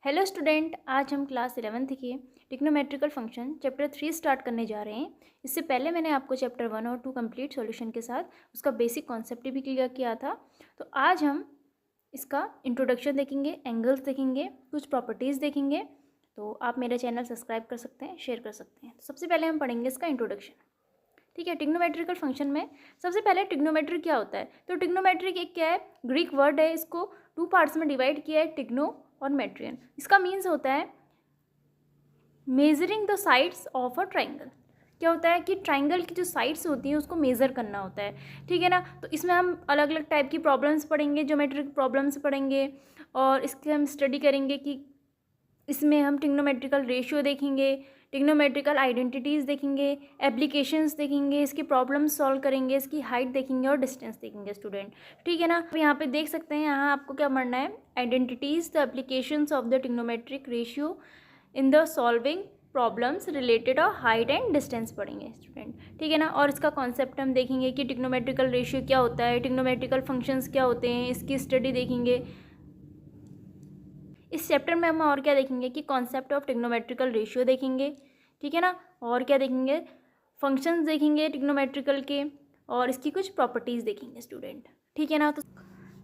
Hello student, आज हम class 11th के ट्रिग्नोमेट्रिकल फंक्शन चैप्टर 3 स्टार्ट करने जा रहे हैं। इससे पहले मैंने आपको चैप्टर 1 और 2 कंप्लीट सॉल्यूशन के साथ उसका बेसिक कॉन्सेप्ट भी क्लियर किया था। तो आज हम इसका इंट्रोडक्शन देखेंगे, एंगल्स देखेंगे, कुछ प्रॉपर्टीज़ देखेंगे। तो आप मेरा चैनल सब्सक्राइब कर सकते हैं, शेयर कर सकते हैं। तो सबसे पहले हम पढ़ेंगे इसका इंट्रोडक्शन। ठीक है, ट्रिग्नोमेट्रिकल फंक्शन में सबसे पहले ट्रिग्नोमेट्री क्या होता है। तो ट्रिग्नोमेट्रिक एक क्या है, ग्रीक वर्ड है। इसको 2 पार्ट्स में डिवाइड किया है, टिग्नो और मेट्रियन। इसका मीन्स होता है measuring the sides of a triangle. क्या होता है कि ट्राइंगल की जो साइड्स होती हैं उसको मेज़र करना होता है। ठीक है ना। तो इसमें हम अलग अलग टाइप की प्रॉब्लम्स पढ़ेंगे, ज्योमेट्रिक प्रॉब्लम्स पढ़ेंगे और इसके हम स्टडी करेंगे कि इसमें हम ट्रिग्नोमेट्रिकल रेशियो देखेंगे, ट्रिग्नोमेट्रिकल आइडेंटिटीज़ देखेंगे, एप्लीकेशंस देखेंगे, इसकी प्रॉब्लम्स सॉल्व करेंगे, इसकी हाइट देखेंगे और डिस्टेंस देखेंगे स्टूडेंट। ठीक है ना। तो यहाँ पे देख सकते हैं, यहाँ आपको क्या पढ़ना है, identities the applications of the trigonometric ratio in the solving problems related और हाइट एंड डिस्टेंस पढ़ेंगे स्टूडेंट। ठीक है ना। और इसका कॉन्सेप्ट हम देखेंगे कि ट्रिग्नोमेट्रिकल रेशियो क्या होता है, ट्रिग्नोमेट्रिकल फंक्शंस क्या होते हैं, इसकी स्टडी देखेंगे। इस चैप्टर में हम और क्या देखेंगे कि कॉन्सेप्ट ऑफ ट्रिग्नोमेट्रिकल रेशियो देखेंगे। ठीक है ना। और क्या देखेंगे, फंक्शंस देखेंगे ट्रिग्नोमेट्रिकल के और इसकी कुछ प्रॉपर्टीज़ देखेंगे स्टूडेंट। ठीक है ना।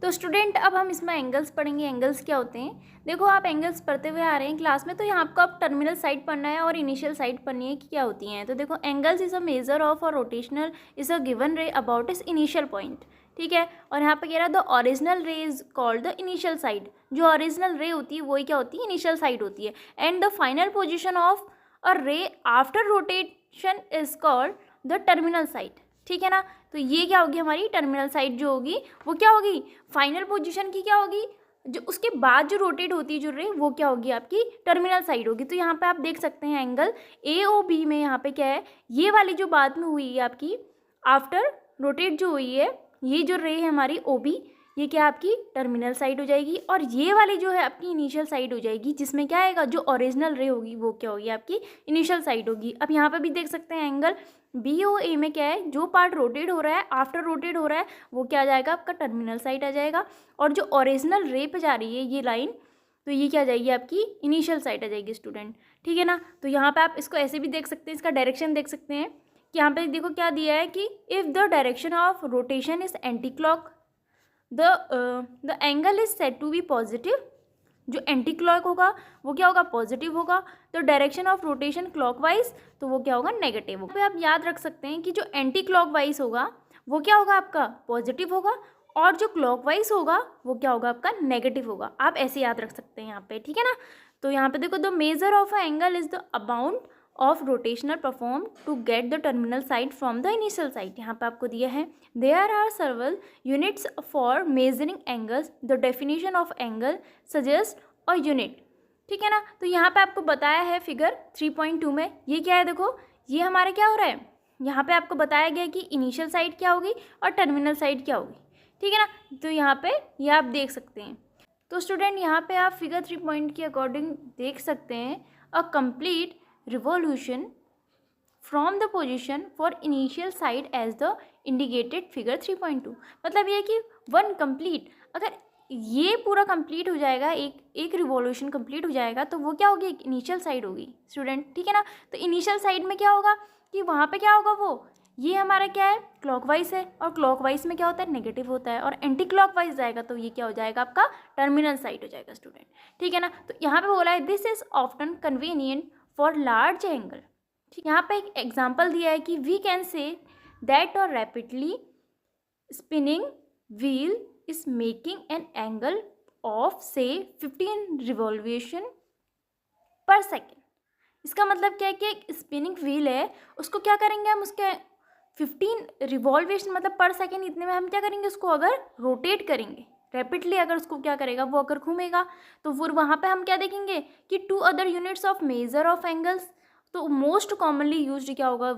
तो स्टूडेंट अब हम इसमें एंगल्स पढ़ेंगे। एंगल्स क्या होते हैं, देखो आप एंगल्स पढ़ते हुए आ रहे हैं क्लास में, तो यहाँ आपको अब टर्मिनल साइड पढ़ना है और इनिशियल साइड पढ़नी है कि क्या होती हैं। तो देखो, angles is a measure of और रोटेशनल इज अ गिवन रे अबाउट इस इनिशियल पॉइंट। ठीक है। और यहाँ पे कह रहा है द ओरिजिनल रे is called the initial side. जो ओरिजिनल रे होती है वही क्या होती है, इनिशियल साइड होती है। And the final position of a ray after rotation is called the terminal side. ठीक है ना। तो ये क्या होगी, हमारी टर्मिनल साइड जो होगी वो क्या होगी, फाइनल पोजीशन की क्या होगी, जो उसके बाद जो रोटेट होती है जो रे, वो क्या होगी, आपकी टर्मिनल साइड होगी। तो यहाँ पे आप देख सकते हैं एंगल ए ओ बी में यहाँ पे क्या है, ये वाली जो बाद में हुई है आपकी आफ्टर रोटेट जो हुई है, ये जो रे है हमारी ओ बी, ये क्या आपकी टर्मिनल साइड हो जाएगी। और ये वाली जो है आपकी इनिशियल साइड हो जाएगी, जिसमें क्या आएगा, जो ओरिजिनल रे होगी वो क्या होगी, आपकी इनिशियल साइड होगी। अब यहाँ पे भी देख सकते हैं एंगल बी ओ ए में क्या है, जो पार्ट रोटेट हो रहा है, आफ्टर रोटेट हो रहा है, वो क्या आ जाएगा, आपका टर्मिनल साइड आ जाएगा। और जो ओरिजिनल रे पे जा रही है ये लाइन, तो ये क्या आ जाएगी, आपकी इनिशियल साइड आ जाएगी स्टूडेंट। ठीक है ना। तो यहाँ पे आप इसको ऐसे भी देख सकते हैं, इसका डायरेक्शन देख सकते हैं कि यहाँ पे देखो क्या दिया है कि if the direction of rotation is anti clock the angle is said to be positive. जो एंटी क्लॉक होगा वो क्या होगा, पॉजिटिव होगा। तो डायरेक्शन ऑफ रोटेशन क्लॉकवाइज, तो वो क्या होगा, नेगेटिव होगा। आप याद रख सकते हैं कि जो एंटी क्लॉकवाइज होगा वो क्या होगा, आपका पॉजिटिव होगा, और जो क्लॉकवाइज होगा वो क्या होगा, आपका नेगेटिव होगा। आप ऐसे याद रख सकते हैं यहाँ पे। ठीक है ना। तो यहाँ पे देखो, the measure of a angle is the amount of rotational perform to get the terminal side from the initial side. यहाँ पे आपको दिया है, there are several units for measuring angles, the definition of angle suggest और unit. ठीक है ना। तो यहाँ पे आपको बताया है फिगर 3.2 में, ये क्या है, देखो ये हमारे क्या हो रहा है, यहाँ पे आपको बताया गया कि इनिशियल साइड क्या होगी और टर्मिनल साइड क्या होगी। ठीक है ना। तो यहाँ पे ये आप देख सकते हैं। तो स्टूडेंट यहाँ पे आप फिगर 3 के अकॉर्डिंग देख सकते हैं, a complete revolution from the position for initial side as the indicated figure 3.2। मतलब ये कि वन कंप्लीट, अगर ये पूरा कंप्लीट हो जाएगा, एक रिवॉल्यूशन कंप्लीट हो जाएगा, तो वो क्या होगी, इनिशियल साइड होगी स्टूडेंट। ठीक है ना। तो इनिशियल साइड में क्या होगा कि वहाँ पे क्या होगा, वो ये हमारा क्या है, क्लॉकवाइज है, और क्लॉकवाइज में क्या होता है, नेगेटिव होता है, और एंटी क्लॉकवाइज जाएगा तो ये क्या हो जाएगा, आपका टर्मिनल साइड हो जाएगा स्टूडेंट। ठीक है ना। तो यहाँ पे बोला है, this is often convenient for large angle. ठीक, यहाँ पे एक एग्जाम्पल दिया है कि वी कैन से दैट और rapidly spinning wheel is making an angle of say 15 revolution per second। इसका मतलब क्या है कि एक स्पिनिंग व्हील है, उसको क्या करेंगे हम, उसके 15 रिवॉल्वेशन मतलब पर सेकेंड, इतने में हम क्या करेंगे, उसको अगर रोटेट करेंगे रैपिडली, अगर उसको क्या करेगा, वो अगर घूमेगा, तो फिर वहाँ पे हम क्या देखेंगे कि 2 other units of measure of angles. तो मोस्ट कॉमनली यूज्ड क्या होगा,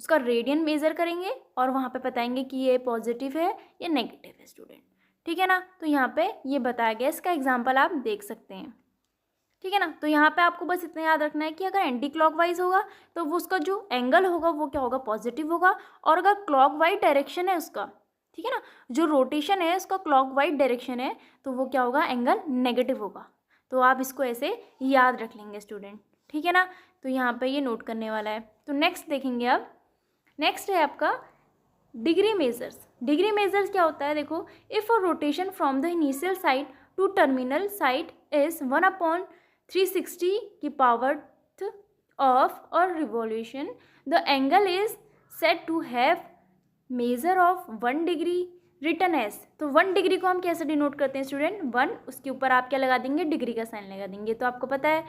उसका रेडियन मेज़र करेंगे और वहाँ पे बताएंगे कि ये पॉजिटिव है या नेगेटिव है स्टूडेंट। ठीक है ना। तो यहाँ पे ये बताया गया, इसका एग्जांपल आप देख सकते हैं। ठीक है ना। तो यहाँ पे आपको बस इतना याद रखना है कि अगर एंटी क्लॉकवाइज होगा तो वो उसका जो एंगल होगा वो क्या होगा, पॉजिटिव होगा, और अगर क्लॉकवाइज डायरेक्शन है उसका, ठीक है ना, जो रोटेशन है उसका क्लॉकवाइज डायरेक्शन है, तो वो क्या होगा, एंगल नेगेटिव होगा। तो आप इसको ऐसे याद रख लेंगे स्टूडेंट, ठीक है ना। तो यहाँ पे ये नोट करने वाला है। तो नेक्स्ट देखेंगे अब, नेक्स्ट है आपका डिग्री मेजर्स। डिग्री मेजर्स क्या होता है, देखो, if a rotation from the initial side to terminal side is 1/360 की पावर ऑफ और revolution, the angle is set to have measure of 1 degree written as. तो 1 डिग्री को हम कैसे डिनोट करते हैं स्टूडेंट, 1 उसके ऊपर आप क्या लगा देंगे, डिग्री का साइन लगा देंगे, तो आपको पता है।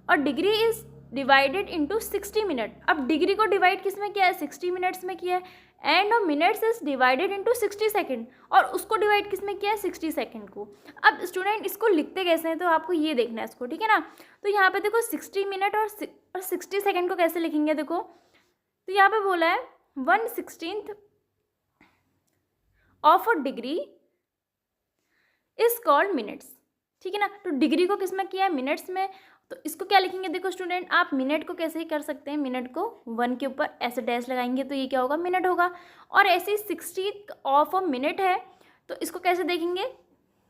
और degree is divided into 60 minute. अब डिग्री को डिवाइड किस में किया है, 60 मिनट्स में किया है। End of minutes is divided into 60 second, और उसको डिवाइड किस में किया है, 60 सेकेंड को। अब स्टूडेंट इसको लिखते कैसे हैं, तो आपको ये देखना है इसको, ठीक है ना। तो यहाँ पे देखो 60 मिनट और 60 सेकेंड को कैसे लिखेंगे, देखो, तो यहाँ पे बोला है 1/16 of a degree is called minutes, ठीक है ना। तो डिग्री को किस में किया है, मिनट्स में। तो इसको क्या लिखेंगे, देखो स्टूडेंट, आप मिनट को कैसे ही कर सकते हैं, मिनट को 1 के ऊपर ऐसे डैश लगाएंगे तो ये क्या होगा, मिनट होगा। और ऐसे ही 60 ऑफ अ मिनट है, तो इसको कैसे देखेंगे,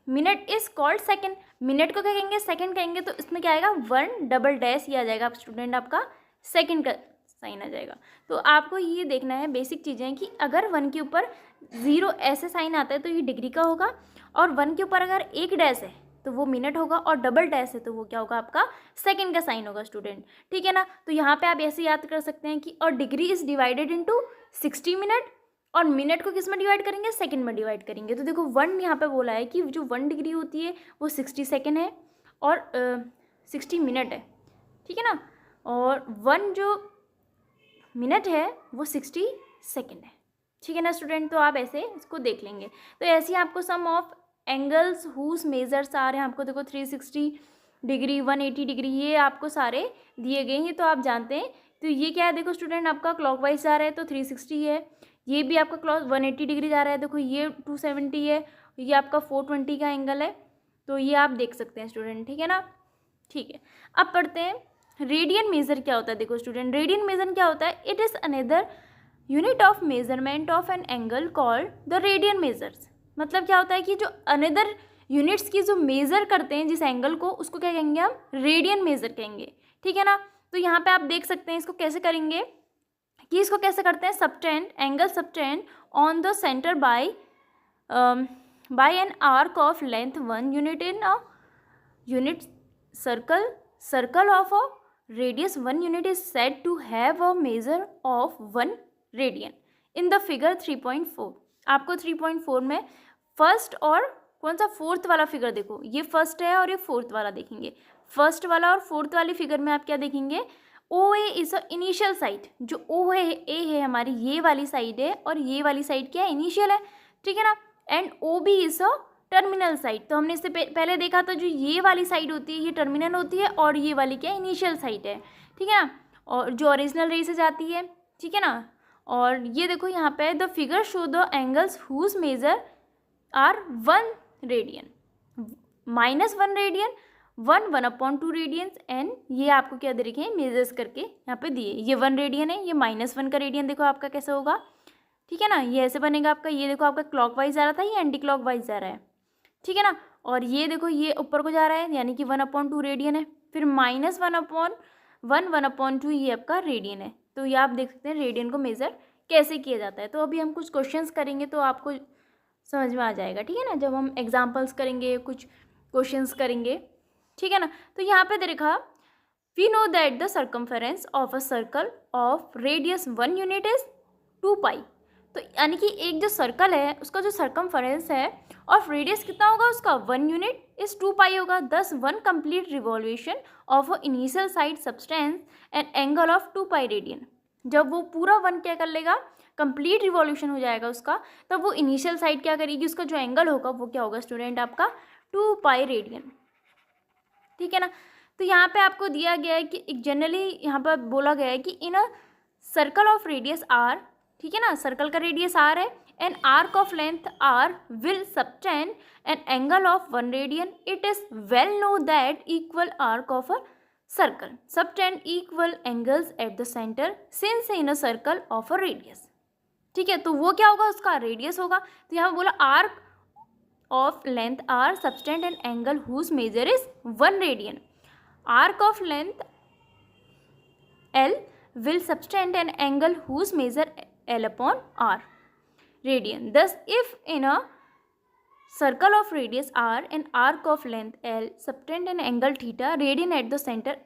minute is called second. Minute को क्या कहेंगे, सेकेंड कहेंगे, तो इसमें क्या आएगा, 1 डबल डैश ये आ जाएगा स्टूडेंट, आपका सेकेंड का साइन आ जाएगा। तो आपको ये देखना है, बेसिक चीज़ें कि अगर 1 के ऊपर 0 ऐसे साइन आता है तो ये डिग्री का होगा, और 1 के ऊपर अगर 1 डैश है तो वो मिनट होगा, और डबल डैश है तो वो क्या होगा, आपका सेकंड का साइन होगा स्टूडेंट, ठीक है ना। तो यहाँ पे आप ऐसे याद कर सकते हैं कि और degree is divided into 60 minute, और मिनट को किस में डिवाइड करेंगे, सेकंड में डिवाइड करेंगे। तो देखो 1 यहाँ पे बोला है कि जो 1 डिग्री होती है वो 60 सेकेंड है, और 60 मिनट है, ठीक है ना। और 1 जो मिनट है वो 60 सेकेंड है, ठीक है ना स्टूडेंट। तो आप ऐसे इसको देख लेंगे। तो ऐसे ही आपको सम ऑफ एंगल्स हुज मेजर्स आ रहे हैं, आपको देखो 360 डिग्री, 180 डिग्री, ये आपको सारे दिए गए हैं, तो आप जानते हैं। तो ये क्या है, देखो स्टूडेंट, आपका क्लॉकवाइज जा रहा है तो 360 है, ये भी आपका क्लॉक 180 डिग्री जा रहा है, देखो ये 270 है, ये आपका 420 का एंगल है। तो ये आप देख सकते हैं स्टूडेंट, ठीक है ना। ठीक है, अब पढ़ते हैं रेडियन मेजर क्या होता है। देखो स्टूडेंट, रेडियन मेजर क्या होता है, it is another unit of measurement of an angle called the radian measures. मतलब क्या होता है कि जो अनदर यूनिट्स की जो मेज़र करते हैं जिस एंगल को, उसको क्या कहेंगे हम, रेडियन मेजर कहेंगे, ठीक है ना। तो यहाँ पे आप देख सकते हैं इसको कैसे करेंगे, कि इसको कैसे करते हैं, subtend angle subtend on the centre by an arc of length 1 unit in a unit circle of a radius 1 unit is said to have a measure of 1 radian in the figure 3.4। आपको 3.4 में first और कौन सा, fourth वाला figure देखो, ये first है और ये फोर्थ वाला देखेंगे। फर्स्ट वाला और फोर्थ वाली फिगर में आप क्या देखेंगे, ओ ए इज अ इनिशियल साइड। जो ओ है, ए है हमारी, ये वाली साइड है, और ये वाली साइड क्या है, इनिशियल है, ठीक है ना। And O B is a terminal side. तो हमने इससे पहले देखा था, जो ये वाली साइड होती है ये टर्मिनल होती है, और ये वाली क्या, इनिशियल साइड है, ठीक है ना, और जो ओरिजिनल रे से जाती है, ठीक है ना। और ये देखो यहाँ पे the figure show the angles whose measure are 1 radian, -1 radian, 1/2 radians, and ये आपको क्या दे रखे हैं, मेजर्स करके यहाँ पे दिए। ये 1 रेडियन है, ये -1 का रेडियन देखो आपका कैसे होगा, ठीक है ना। ये ऐसे बनेगा आपका, ये देखो आपका क्लॉकवाइज जा रहा था, ये एंटी क्लॉकवाइज जा रहा है, ठीक है ना। और ये देखो ये ऊपर को जा रहा है, यानी कि 1/2 रेडियन है, फिर -1/2 ये आपका रेडियन है। तो ये आप देख सकते हैं रेडियन को मेज़र कैसे किया जाता है। तो अभी हम कुछ क्वेश्चंस करेंगे तो आपको समझ में आ जाएगा, ठीक है ना, जब हम एग्जांपल्स करेंगे, कुछ क्वेश्चंस करेंगे, ठीक है ना। तो यहाँ पे देखा, we know that the circumference of a circle of radius 1 unit is 2 pi. तो यानी कि एक जो सर्कल है उसका जो सर्कमफेरेंस है ऑफ रेडियस कितना होगा, उसका 1 यूनिट इज 2 पाई होगा। दस 1 complete revolution of a initial side substance and angle of 2 pi radian. जब वो पूरा 1 क्या कर लेगा, कंप्लीट रिवॉल्यूशन हो जाएगा उसका, तब वो इनिशियल साइड क्या करेगी, उसका जो एंगल होगा वो क्या होगा स्टूडेंट, आपका 2 पाई रेडियन, ठीक है ना। तो यहाँ पे आपको दिया गया है कि एक जनरली यहाँ पर बोला गया है कि in a circle of radius R, ठीक है ना, सर्कल का रेडियस आर है, an arc of length R will subtend an angle of 1 radian. It is well know that equal arc of a circle subtend equal angles at the centre since in a circle of a radius, ठीक है। तो वो क्या होगा, उसका radius होगा। तो यहाँ बोला arc of length are subtend an angle whose measure is 1 radian. Arc of length L will subtend an angle whose measure L upon R radian. Thus, if in a circle of radius R and arc of length L subtend an angle theta radian at the center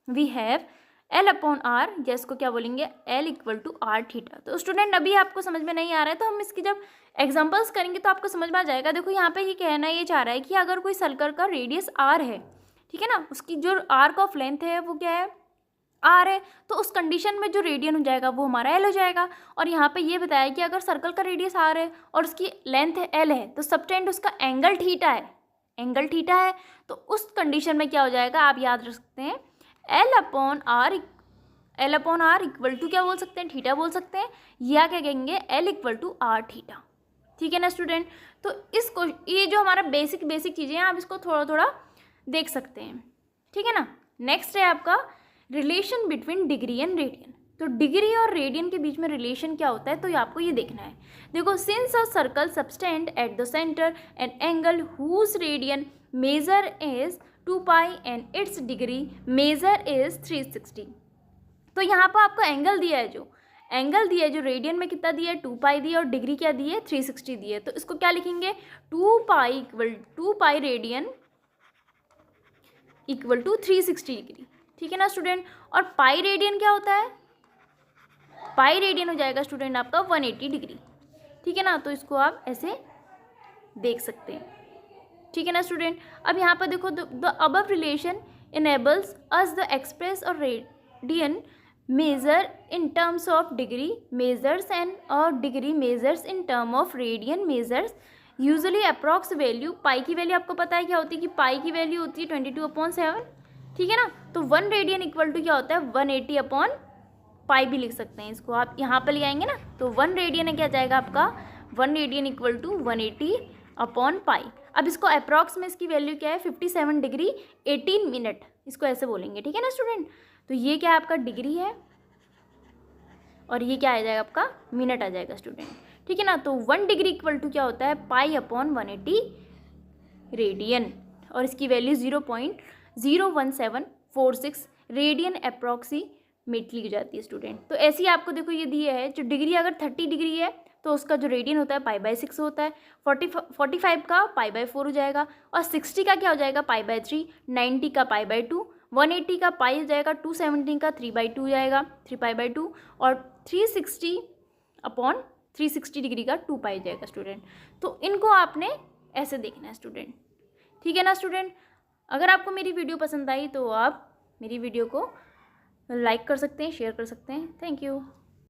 we have L upon R, या इसको क्या बोलेंगे, L equal to R theta. तो student अभी आपको समझ में नहीं आ रहा है तो हम इसकी जब एग्जांपल्स करेंगे तो आपको समझ में आ जाएगा. देखो यहाँ पे ये कहना ये चाह रहा है कि अगर कोई सर्कल का रेडियस आर है, ठीक है ना, उसकी जो आर्क ऑफ लेंथ है वो क्या है, आर है, तो उस कंडीशन में जो रेडियन हो जाएगा वो हमारा एल हो जाएगा. और यहाँ पे ये बताया कि अगर सर्कल का रेडियस आर है और उसकी लेंथ है एल है तो सबटेंड उसका एंगल थीटा है, एंगल थीटा है. तो उस कंडीशन में क्या हो जाएगा, आप याद रख सकते हैं, L upon R equal to क्या बोल सकते हैं, थीटा बोल सकते हैं, या क्या कहेंगे, L equal to R theta. ठीक है ना स्टूडेंट. तो इसको ये जो हमारा बेसिक चीज़ें हैं आप इसको थोड़ा थोड़ा देख सकते हैं. ठीक है ना. नेक्स्ट है आपका relation between degree and radian. तो डिग्री और रेडियन के बीच में रिलेशन क्या होता है तो ये आपको ये देखना है. देखो, since a circle subtend at the centre an angle whose radian measure is 2 pi and its degree measure is 360. तो यहाँ पर आपको एंगल दिया है, जो रेडियन में कितना दिया है, 2 पाई दिया, और डिग्री क्या दी है, 360 दी है. तो इसको क्या लिखेंगे, 2 pi radian equal to 360 degree. ठीक है ना स्टूडेंट. और पाई रेडियन क्या होता है, पाई रेडियन हो जाएगा स्टूडेंट आपका 180 डिग्री. ठीक है ना. तो इसको आप ऐसे देख सकते हैं. ठीक है ना स्टूडेंट. अब यहाँ पर देखो, the above relation enables us the express और radian measure in terms of degree measures and और degree measures in term of radian measures usually approx value. Pi की वैल्यू आपको पता है क्या होती है, कि पाई की वैल्यू होती है 22/7. ठीक है ना. तो 1 रेडियन इक्वल टू क्या होता है, 180 अपॉन पाई भी लिख सकते हैं. इसको आप यहाँ पर ले आएंगे ना, तो 1 रेडियन है क्या जाएगा आपका, 1 radian equal to 180 upon pi. अब इसको अप्रॉक्स में इसकी वैल्यू क्या है, 57 डिग्री 18 मिनट, इसको ऐसे बोलेंगे. ठीक है ना स्टूडेंट. तो ये क्या है आपका डिग्री है और ये क्या आ जाएगा आपका मिनट आ जाएगा स्टूडेंट. ठीक है ना. तो 1 डिग्री इक्वल टू क्या होता है, पाई अपॉन 180 रेडियन, और इसकी वैल्यू 0.01746 रेडियन अप्रॉक्सीमेटली हो जाती है स्टूडेंट. तो ऐसे ही आपको देखो ये दिया है, जो डिग्री अगर 30 डिग्री है तो उसका जो रेडियन होता है पाई/6 होता है, 45 का पाई/4 हो जाएगा, और 60 का क्या हो जाएगा पाई/3, 90 का पाई/2, 180 का पाई हो जाएगा, 270 का 3/2 हो जाएगा, 3 पाई/2, और 360 अपॉन 360 डिग्री का 2 पाई जाएगा स्टूडेंट. तो इनको आपने ऐसे देखना है स्टूडेंट. ठीक है ना स्टूडेंट. अगर आपको मेरी वीडियो पसंद आई तो आप मेरी वीडियो को लाइक कर सकते हैं, शेयर कर सकते हैं. Thank you.